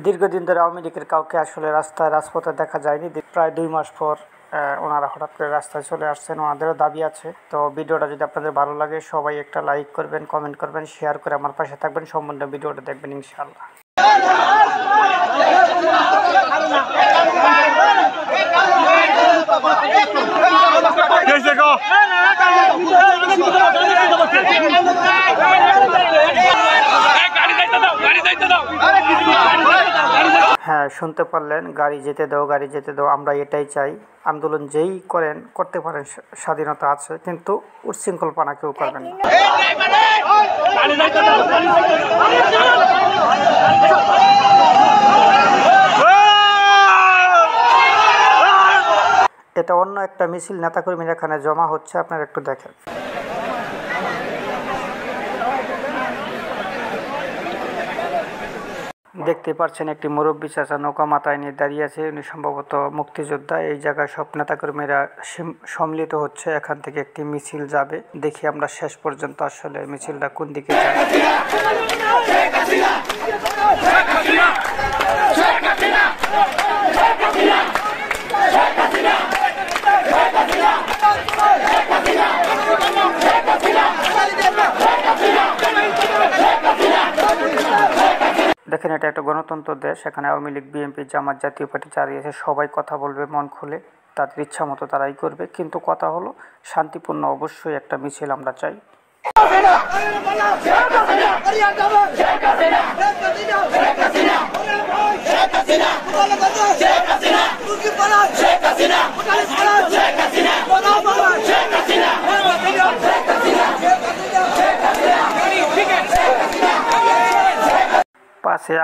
দীর্ঘদিন ধরে আওয়ামী লীগের কাউকে আসলে রাজপথে দেখা যায়নি। প্রায় 2 মাস পর ওনারা হঠাৎ করে রাস্তায় চলে আসছেন। ওনাদেরও দাবি আছে। তো ভিডিওটা যদি আপনাদের ভালো লাগে সবাই একটা লাইক করবেন, কমেন্ট করবেন, শেয়ার করে আমার পাশে থাকবেন। সম্পূর্ণ ভিডিওটা দেখবেন ইনশাআল্লাহ। হ্যাঁ, শুনতে পারলেন, গাড়ি যেতে দাও, গাড়ি যেতে দাও। আমরা এটাই চাই। আন্দোলন যেই করেন করতে পারেন, স্বাধীনতা আছে, কিন্তু উচ্ছৃঙ্খলপনা কেউ করবেন না। এটা অন্য একটা মিছিল, নেতাকর্মীরা এখানে জমা হচ্ছে, আপনারা একটু দেখেন। দেখতে পাচ্ছেন একটি মুরব্বী চাচা নৌকা মাথায় নিয়ে দাঁড়িয়ে আছে। উনি সম্ভবত মুক্তিযোদ্ধা। এই জায়গায় সব নেতাকর্মীরা সম্মিলিত হচ্ছে। এখান থেকে একটি মিছিল যাবে। দেখি আমরা শেষ পর্যন্ত আসলে মিছিলটা কোন দিকে যায়। দেখেন, এটা একটা গণতন্ত্র দেশ। এখানে আওয়ামী লীগ, বিএনপি, জামাত, জাতীয় পার্টি চালিয়ে আছে। সবাই কথা বলবে মন খুলে, তাদের ইচ্ছা মতো তারাই করবে। কিন্তু কথা হলো শান্তিপূর্ণ। অবশ্যই একটা মিছিল আমরা চাই।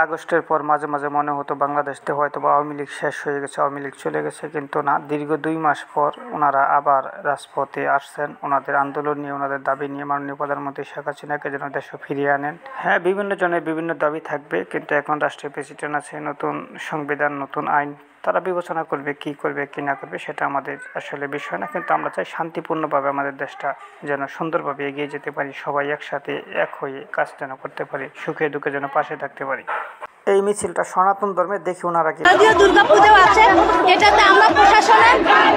আগস্টের পর মাঝে মাঝে মনে হতো বাংলাদেশে হয়তো বা আওয়ামী লীগ শেষ হয়ে গেছে, আওয়ামী লীগ চলে গেছে, কিন্তু না। দীর্ঘ 2 মাস পর ওনারা আবার রাজপথে আসছেন। ওনাদের আন্দোলন নিয়ে, ওনাদের দাবি নিয়ে। মাননীয় প্রধানমন্ত্রী শেখ হাসিনাকে যেন দেশে ফিরিয়ে আনেন। হ্যাঁ, বিভিন্ন জনের বিভিন্ন দাবি থাকবে, কিন্তু এখন রাষ্ট্রীয় প্রেসিডেন্ট আছে, নতুন সংবিধান, নতুন আইন। তারা বিবেচনা করবে কি করবে কি না করবে, সেটা আমাদের আসলে বিষয় না। কিন্তু আমরা চাই শান্তিপূর্ণভাবে আমাদের দেশটা যেন সুন্দরভাবে এগিয়ে যেতে পারি। সবাই একসাথে এক হয়ে কাজ যেন করতে পারি, সুখে দুঃখে যেন পাশে থাকতে পারি। এই মিছিলটা সনাতন ধর্মের। দেখি ওনারা কি। দুর্গাপূজাও আছে, এটাতে আমরা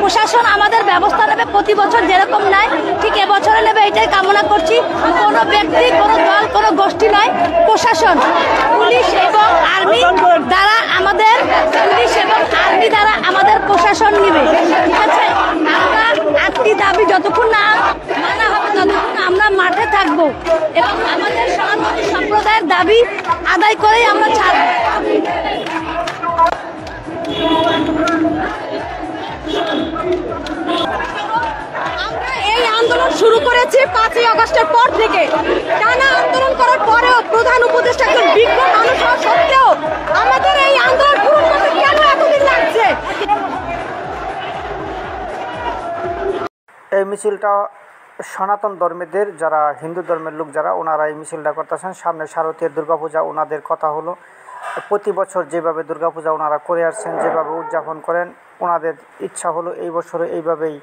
প্রশাসন আমাদের ব্যবস্থা নেবে। প্রতি বছর যেরকম নেয় ঠিক এবছরে নেবে, এটাই কামনা করছি। কোনো ব্যক্তি, কোনো দল, কোনো গোষ্ঠী নয়, প্রশাসন, পুলিশ এবং আর্মি দ্বারা আমাদের প্রশাসন নিবে। ঠিক আছে, আমরা আটটি দাবি যতক্ষণ না মানা হবে ততক্ষণ আমরা মাঠে থাকবো এবং আমাদের সনাতনী সম্প্রদায়ের দাবি আদায় করেই আমরা ছাড়ব। আমরা এই আন্দোলন শুরু করেছি 5ই আগস্টের পর থেকে। টানা আন্দোলন করার পরেও প্রধান উপদেষ্টা একজন বিজ্ঞ মানুষ হওয়া সত্ত্বেও আমাদের এই আন্দোলন পূরণ করতে কেন এতদিন লাগছে? এই মিছিলটা সনাতন ধর্মীদের, যারা হিন্দু ধর্মের লোক যারা, ওনারা এই মিছিলটা করতেছেন। সামনে শারদীয় দুর্গাপূজা। ওনাদের কথা হলো প্রতি বছর যেভাবে দুর্গাপূজা ওনারা করে আসছেন, যেভাবে উদযাপন করেন, ওনাদের ইচ্ছা হলো এই বছরও এইভাবেই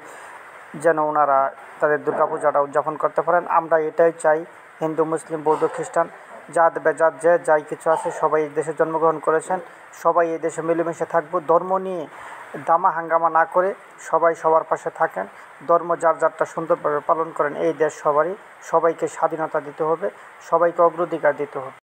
যেন ওনারা তাদের দুর্গাপূজাটা উদযাপন করতে পারেন। আমরা এটাই চাই। হিন্দু, মুসলিম, বৌদ্ধ, খ্রিস্টান, জাত বেজাত যে যাই কিছু আছে, সবাই এই দেশে জন্মগ্রহণ করেছেন। সবাই এই দেশে মিলেমিশে থাকবো। ধর্ম নিয়ে দামা হাঙ্গামা না করে সবাই সবার পাশে থাকেন। ধর্ম যার যারটা সুন্দরভাবে পালন করেন। এই দেশ সবারই। সবাইকে স্বাধীনতা দিতে হবে, সবাইকে অগ্রাধিকার দিতে হবে।